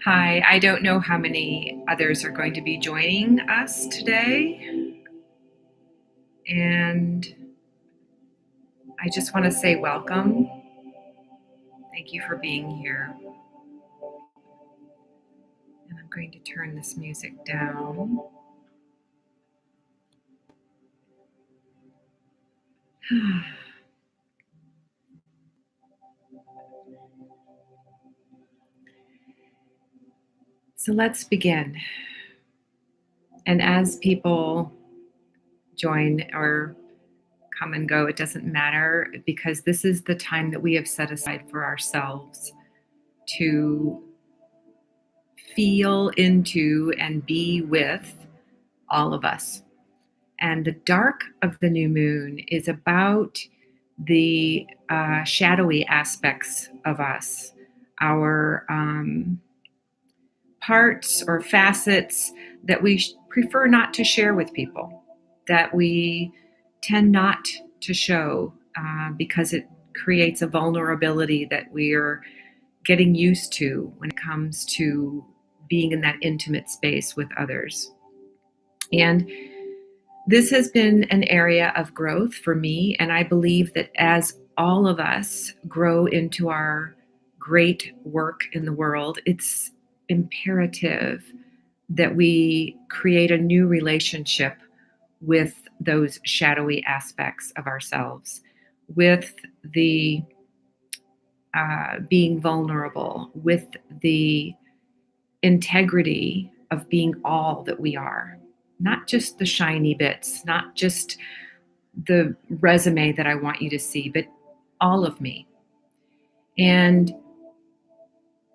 Hi, I don't know how many others are going to be joining us today. And I just want to say welcome. Thank you for being here. And I'm going to turn this music down. So let's begin. And as people join or come and go, it doesn't matter because this is the time that we have set aside for ourselves to feel into and be with all of us. And the dark of the new moon is about the shadowy aspects of us, our parts or facets that we prefer not to share with people, that we tend not to show because it creates a vulnerability that we're getting used to when it comes to being in that intimate space with others. And this has been an area of growth for me, and I believe that as all of us grow into our great work in the world, it's imperative that we create a new relationship with those shadowy aspects of ourselves, with the being vulnerable, with the integrity of being all that we are, not just the shiny bits, not just the resume that I want you to see, but all of me. And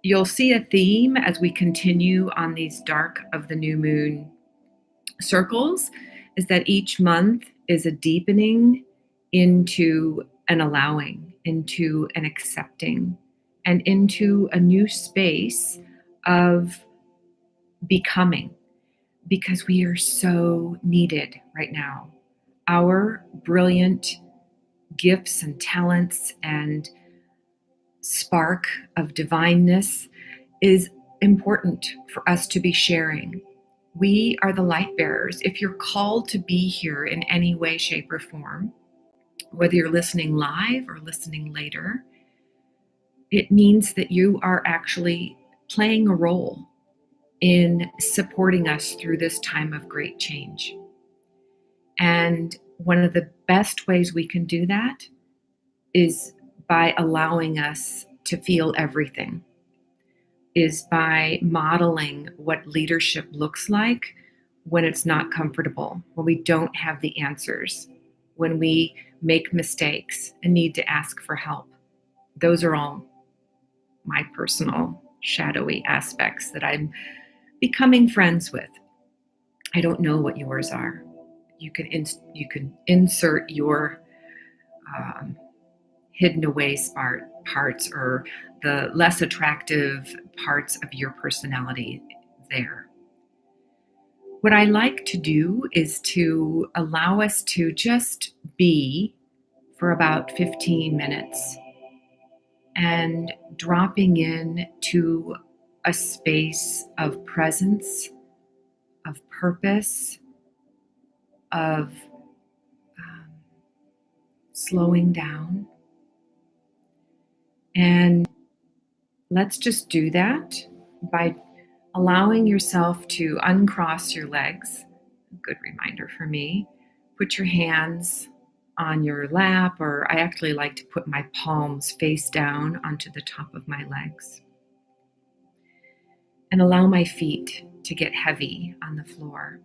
you'll see a theme as we continue on these dark of the new moon circles is that each month is a deepening into an allowing, into an accepting, and into a new space of becoming, because we are so needed right now. Our brilliant gifts and talents and spark of divineness is important for us to be sharing. We are the light bearers. If you're called to be here in any way, shape, or form, whether you're listening live or listening later, it means that you are actually playing a role in supporting us through this time of great change. And one of the best ways we can do that is by allowing us to feel everything, is by modeling what leadership looks like when it's not comfortable, when we don't have the answers, when we make mistakes and need to ask for help. Those are all my personal shadowy aspects that I'm becoming friends with. I don't know what yours are. You can insert your um, hidden away parts or the less attractive parts of your personality there. What I like to do is to allow us to just be for about 15 minutes and dropping in to a space of presence, of purpose, of um, slowing down. And let's just do that by allowing yourself to uncross your legs. A good reminder for me. Put your hands on your lap, or I actually like to put my palms face down onto the top of my legs. And allow my feet to get heavy on the floor.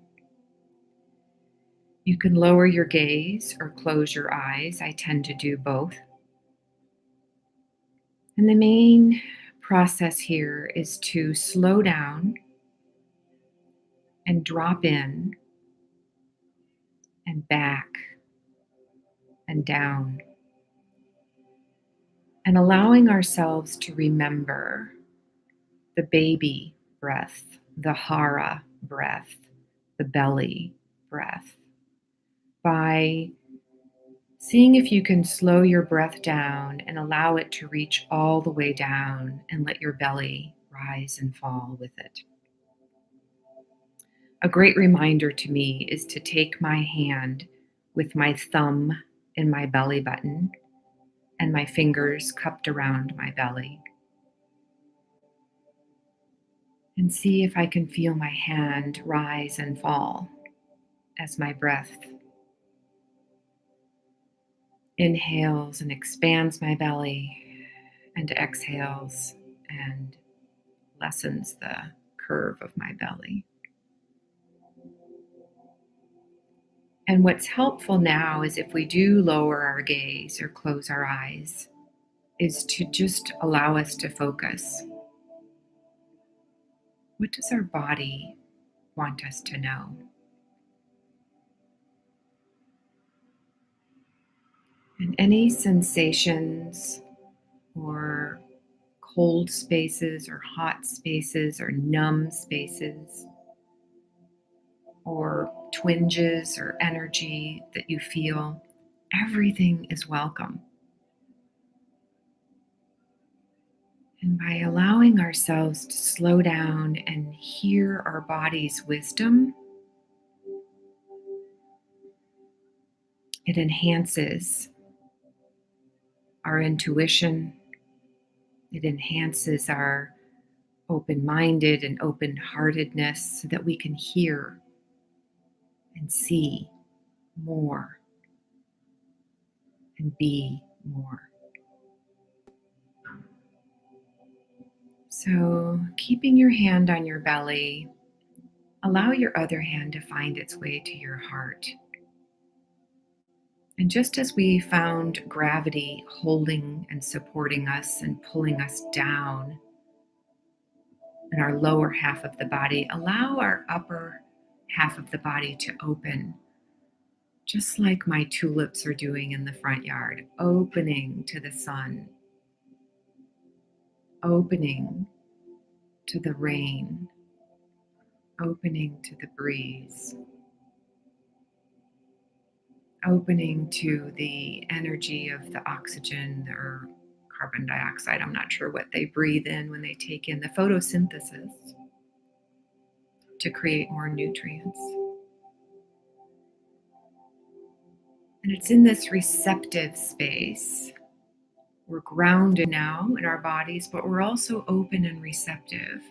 You can lower your gaze or close your eyes. I tend to do both. And the main process here is to slow down and drop in and back and down. And allowing ourselves to remember the baby breath, the hara breath, the belly breath, by seeing if you can slow your breath down and allow it to reach all the way down and let your belly rise and fall with it. A great reminder to me is to take my hand with my thumb in my belly button and my fingers cupped around my belly, and see if I can feel my hand rise and fall as my breath inhales and expands my belly and exhales and lessens the curve of my belly. And what's helpful now is if we do lower our gaze or close our eyes, is to just allow us to focus. What does our body want us to know? And any sensations or cold spaces or hot spaces or numb spaces or twinges or energy that you feel, everything is welcome. And by allowing ourselves to slow down and hear our body's wisdom, it enhances our intuition, it enhances our open-minded and open-heartedness so that we can hear and see more and be more. So, keeping your hand on your belly, allow your other hand to find its way to your heart. And just as we found gravity holding and supporting us and pulling us down in our lower half of the body, allow our upper half of the body to open, just like my tulips are doing in the front yard, opening to the sun, opening to the rain, opening to the breeze, opening to the energy of the oxygen or carbon dioxide. I'm not sure what they breathe in when they take in the photosynthesis to create more nutrients. And it's in this receptive space. We're grounded now in our bodies, but we're also open and receptive,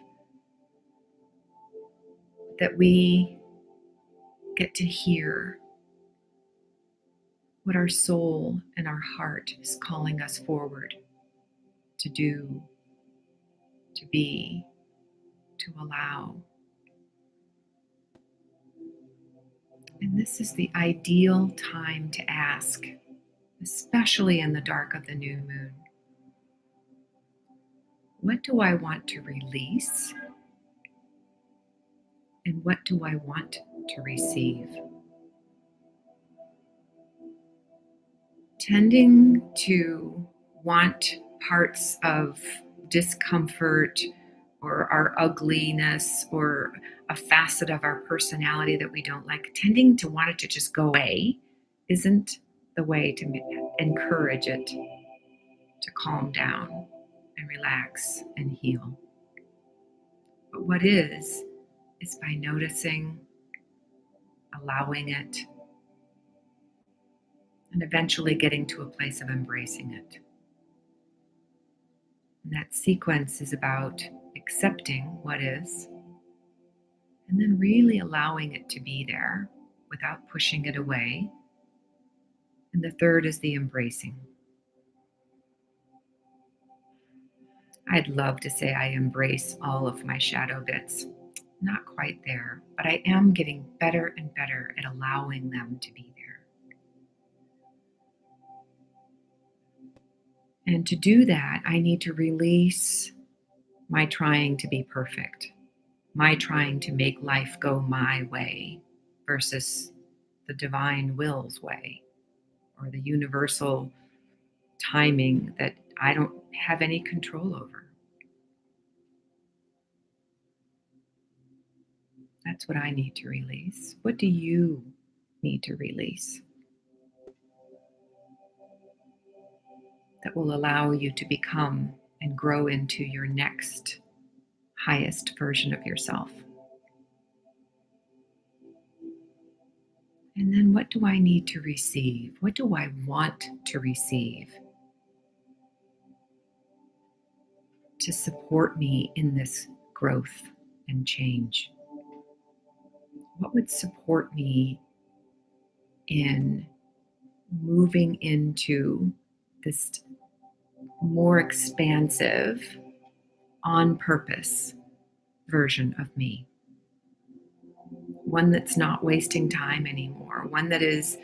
that we get to hear what our soul and our heart is calling us forward to do, to be, to allow. And this is the ideal time to ask, especially in the dark of the new moon. What do I want to release? And what do I want to receive? Tending to want parts of discomfort or our ugliness or a facet of our personality that we don't like, tending to want it to just go away isn't the way to encourage it to calm down and relax and heal. But what is by noticing, allowing it, and eventually getting to a place of embracing it. And that sequence is about accepting what is, and then really allowing it to be there without pushing it away. And the third is the embracing. I'd love to say I embrace all of my shadow bits. Not quite there, but I am getting better and better at allowing them to be there. And to do that, I need to release my trying to be perfect, my trying to make life go my way versus the divine will's way, or the universal timing that I don't have any control over. That's what I need to release. What do you need to release that will allow you to become and grow into your next highest version of yourself. And then what do I need to receive? What do I want to receive to support me in this growth and change? What would support me in moving into this more expansive, on purpose version of me? One that's not wasting time anymore, one that is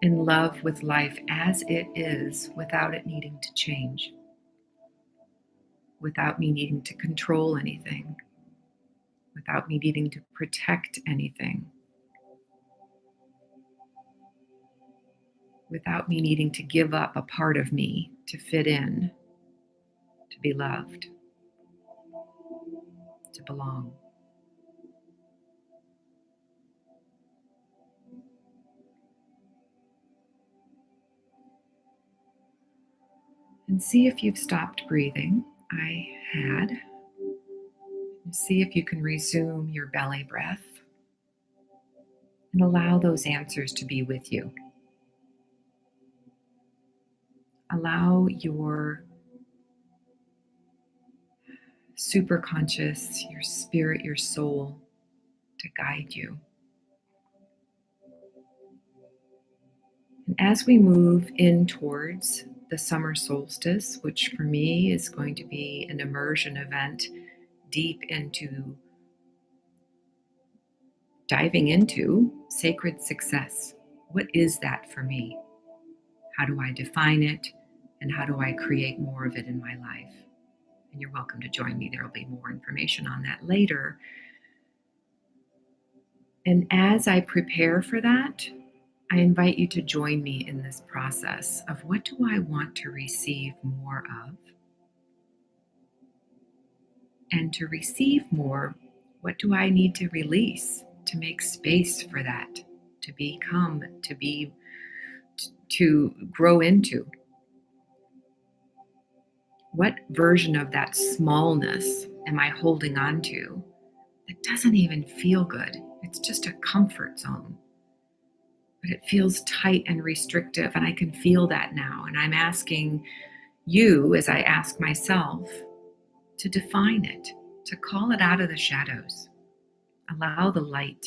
in love with life as it is without it needing to change, without me needing to control anything, without me needing to protect anything, without me needing to give up a part of me to fit in, to be loved, to belong. And see if you've stopped breathing. I had. See if you can resume your belly breath and allow those answers to be with you. Allow your superconscious, your spirit, your soul to guide you. And as we move in towards the summer solstice, which for me is going to be an immersion event deep into diving into sacred success. What is that for me? How do I define it? And how do I create more of it in my life? And you're welcome to join me. There will be more information on that later. And as I prepare for that, I invite you to join me in this process of what do I want to receive more of? And to receive more, what do I need to release to make space for that, to become, to grow into? What version of that smallness am I holding on to that doesn't even feel good? It's just a comfort zone, but it feels tight and restrictive, and I can feel that now. And I'm asking you, as I ask myself, to define it, to call it out of the shadows. Allow the light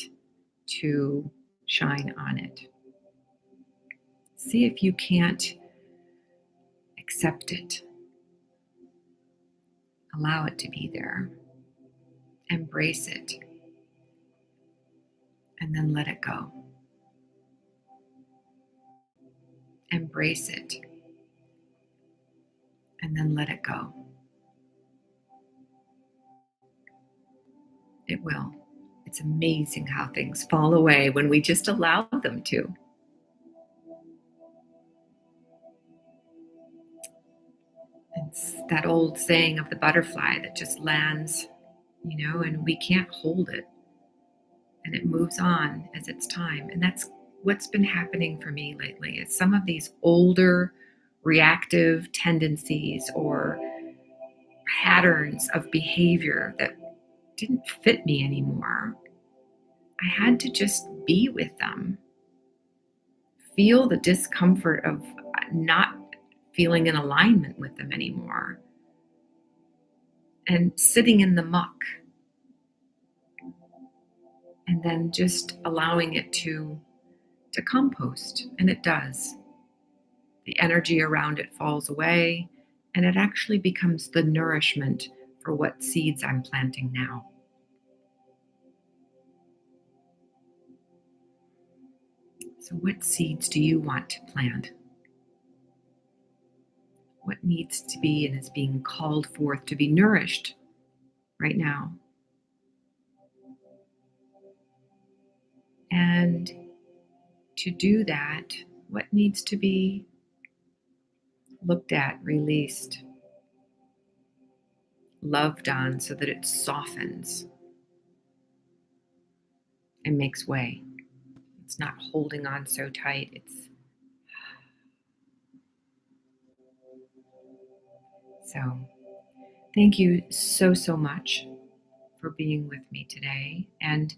to shine on it. See if you can't accept it. Allow it to be there. Embrace it. And then let it go. Embrace it. And then let it go. It will. It's amazing how things fall away when we just allow them to. It's that old saying of the butterfly that just lands, and we can't hold it. And it moves on as it's time. And that's what's been happening for me lately. Is some of these older reactive tendencies or patterns of behavior that didn't fit me anymore. I had to just be with them. Feel the discomfort of not feeling in alignment with them anymore. And sitting in the muck. And then just allowing it to compost. And it does. The energy around it falls away, and it actually becomes the nourishment for what seeds I'm planting now. So what seeds do you want to plant? What needs to be and is being called forth to be nourished right now? And to do that, what needs to be looked at, released, loved on so that it softens and makes way? It's not holding on so tight. It's So thank you so, so much for being with me today. And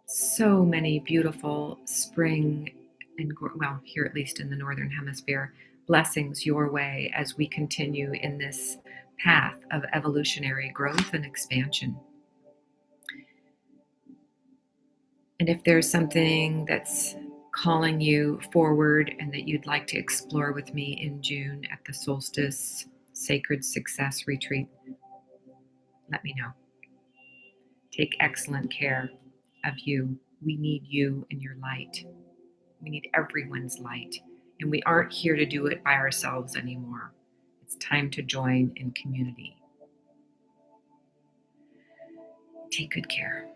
so many beautiful spring and, well, here at least in the Northern Hemisphere, blessings your way as we continue in this path of evolutionary growth and expansion. And if there's something that's calling you forward and that you'd like to explore with me in June at the Solstice Sacred Success Retreat, let me know. Take excellent care of you. We need you and your light. We need everyone's light. And we aren't here to do it by ourselves anymore. It's time to join in community. Take good care.